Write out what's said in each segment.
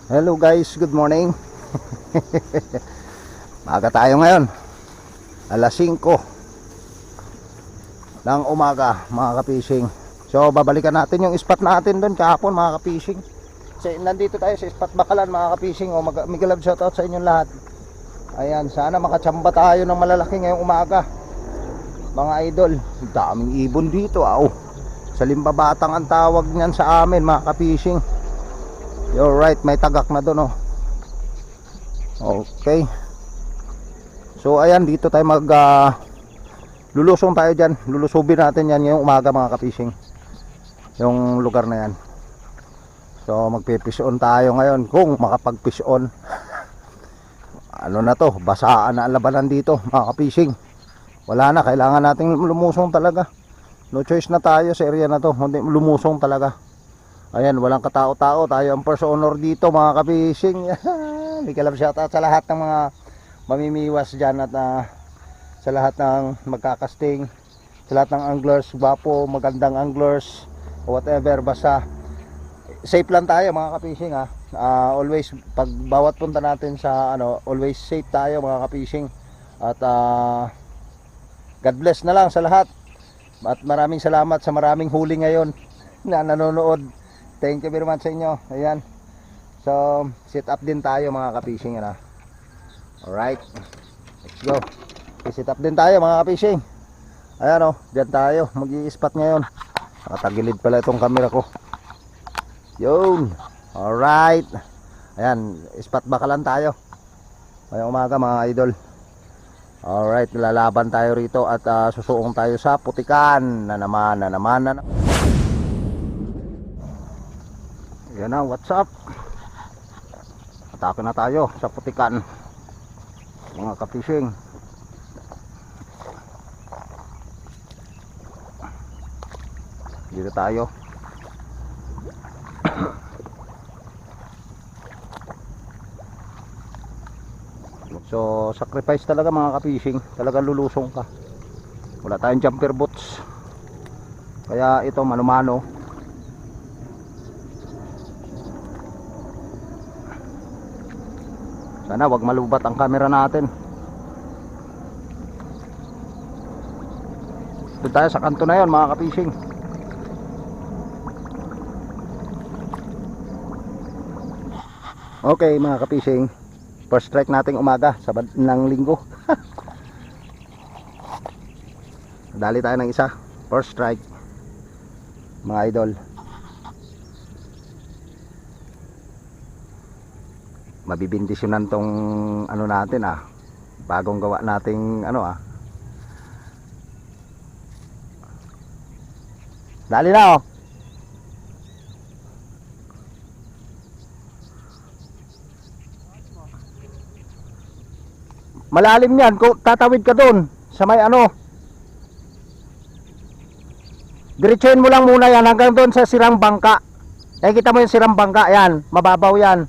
Hello guys, good morning. Maaga tayo ngayon. Alas 5 ng umaga mga ka-fishing. So babalikan natin yung spot natin doon kahapon mga ka-fishing. So, nandito tayo sa spot Bakalan mga ka-fishing. Mega love shoutout sa inyong lahat. Ayan, sana makachamba tayo ng malalaki ngayong umaga mga idol. Daming ibon dito Sa Limbabatang ang tawag niyan sa amin mga ka-fishing. You're right, may tagak na doon Okay. So ayan, dito tayo lulusong tayo dyan. Lulusubin natin yan ngayong umaga mga ka-fishing, yung lugar na yan. So magpifish on tayo ngayon, kung makapag-fish on. Ano na to, basaan na ang labanan dito mga ka-fishing. Wala na, kailangan nating lumusong talaga. No choice na tayo sa area na to, hindi lumusong talaga. Ayan, walang katao-tao, tayo ang first honor dito mga ka-fishing. Big love shoutout sa lahat ng mga mamimiwas dyan at sa lahat ng magkakasting, sa lahat ng anglers, gwapo, magandang anglers, whatever, basta safe lang tayo mga ka-fishing always, pag bawat punta natin sa always safe tayo mga ka-fishing. At God bless na lang sa lahat. At maraming salamat sa maraming huli ngayon na nanonood. Thank you very much sa inyo. Ayan. So, sit up din tayo mga ka-fishing. Alright. Let's go. Sit up din tayo mga ka-fishing. Ayan diyan tayo. Mag-i-spot ngayon. Nakatagilid pala itong camera ko. Yun. Alright. Ayan. Spot Bakalan tayo. Ngayong umaga mga idol. Alright. Lalaban tayo rito at susuong tayo sa Putikan. Na naman. Yan na, what's up? Atake na tayo sa Putikan mga ka-fishing. Dito tayo. So sacrifice talaga mga ka-fishing. Talagang lulusong ka. Wala tayong jumper boots, kaya ito mano-mano. Sana wag malubat ang camera natin. Doon tayo sa kanto na yon mga ka-fishing. Okay mga ka-fishing, first strike nating umaga sa ng linggo. Dali tayo ng isa, first strike mga idol. Mabibindisyonan tong natin bagong gawa nating Dali na malalim yan, kung tatawid ka doon sa may diretsuhin mo lang muna yan hanggang doon sa sirang bangka. Nakikita mo yung sirang bangka, yan, mababaw yan.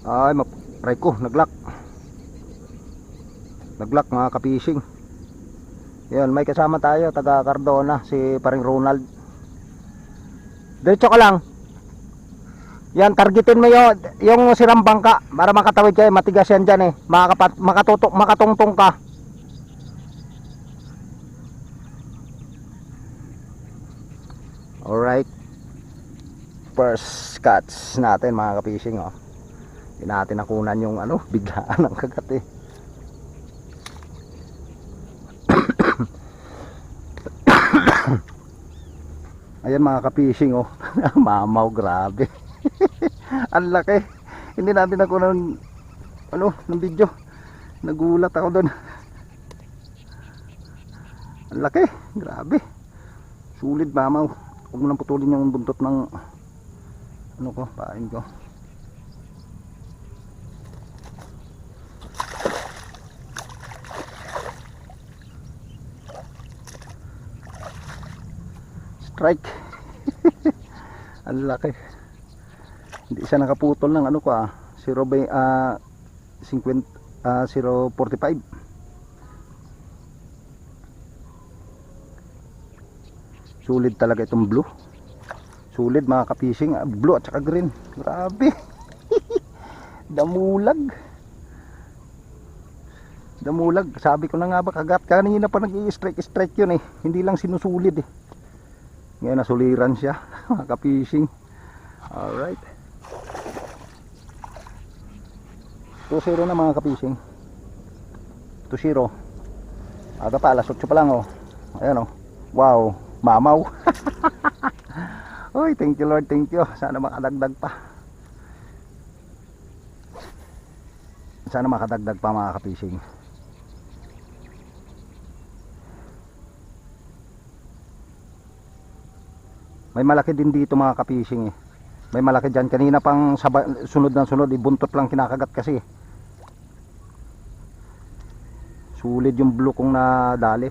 Ay, maparay ko, naglock mga ka-fishing. Yan, may kasama tayo, taga Cardona, si paring Ronald. Diretso ka lang. Yan, targetin mo yung sirang bangka para makatawid kayo, matigas yan dyan makatungtong ka. Alright, first catch natin mga ka-fishing Hindi natin nakunan yung biglaan ng kagat Ayan mga ka-fishing mamaw, grabe. Ang laki. Hindi natin nakunan ng video. Nagulat ako doon. Ang laki, grabe. Sulit mamaw. Huwag mo nang putulin yung buntot ng pain ko. Strike. Ang laki. Hindi siya nakaputol ng ano ko 0.45. Sulit talaga itong blue. Sulit mga ka-fishing, blue at saka green. Grabe. Damulag. Damulag. Sabi ko na nga ba kagat. Kanina pa nag-i-strike yun eh. Hindi lang sinusulid eh. Ngayon nasuliran siya. Mga ka-fishing. Alright. 2-0 na mga ka-fishing. 2-0. Aga pa, alas 8 pa lang oh. Ayan oh. Wow. Mamaw. Oy, thank you Lord, thank you. Sana makadagdag pa. Sana makadagdag pa mga ka-fishing. May malaki din dito mga ka-fishing eh. May malaki dyan. Kanina pang sunod ng sunod, buntot lang kinakagat kasi. Sulit yung blue kong nadali.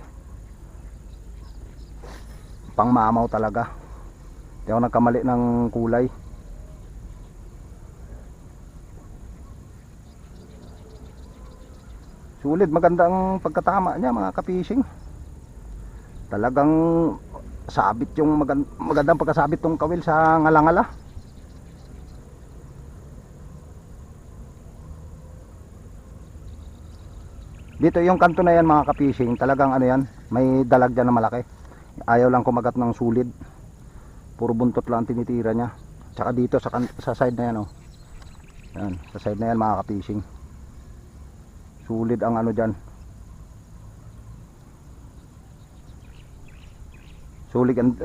Pang mamaw talaga. Hindi ako nagkamali ng kulay. Sulit, maganda ang pagkatama niya mga ka-fishing. Talagang sabit yung magandang pagkasabit tong kawil sa ngalangala. Dito yung kanto na yan mga ka-fishing, talagang ano yan, may dalag dyan na malaki. Ayaw lang kumagat ng sulid. Puro buntot lang tinitira niya. Tsaka dito sa side na yan oh. Yan, sa side na yan mga ka-fishing. Sulid ang ano dyan.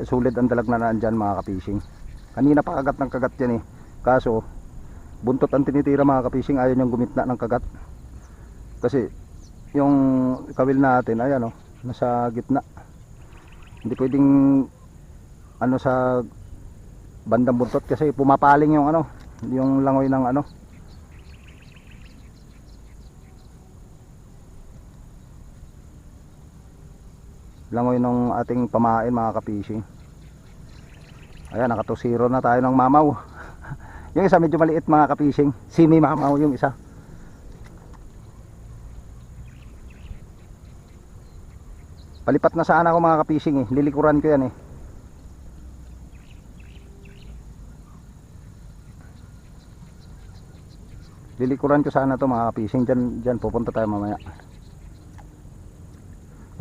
Sulit ang dalag na nandyan mga ka-fishing. Kanina pa kagat ng kagat yan eh. Kaso buntot ang tinitira mga ka-fishing, ayaw niyang gumitna ng kagat. Kasi yung kawil natin ayan oh, nasa gitna. Hindi pwedeng ano sa bandang buntot kasi pumapaling yung ano, yung langoy ng ano. Langoy ng ating pamain mga ka-fishing. Ayan, naka 2-0 na tayo ng mamaw. Yung isa medyo maliit mga ka-fishing, semi mamaw yung isa. Palipat na sana ako mga ka-fishing eh, lilikuran ko yan eh. Lilikuran ko sana to mga ka-fishing, dyan pupunta tayo mamaya.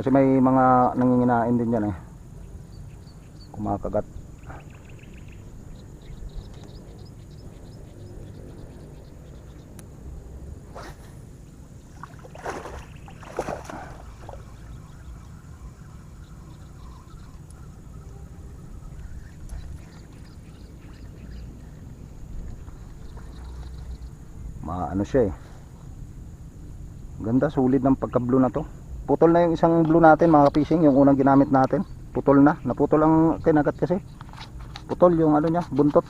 Kasi may mga nanginginain din dyan eh, kumakagat. Ano siya eh, ganda, sulit ng pagka blue na to. Putol na yung isang blue natin mga ka-fishing, yung unang ginamit natin. Putol na, naputol ang kinagat kasi. Putol yung ano niya, buntot.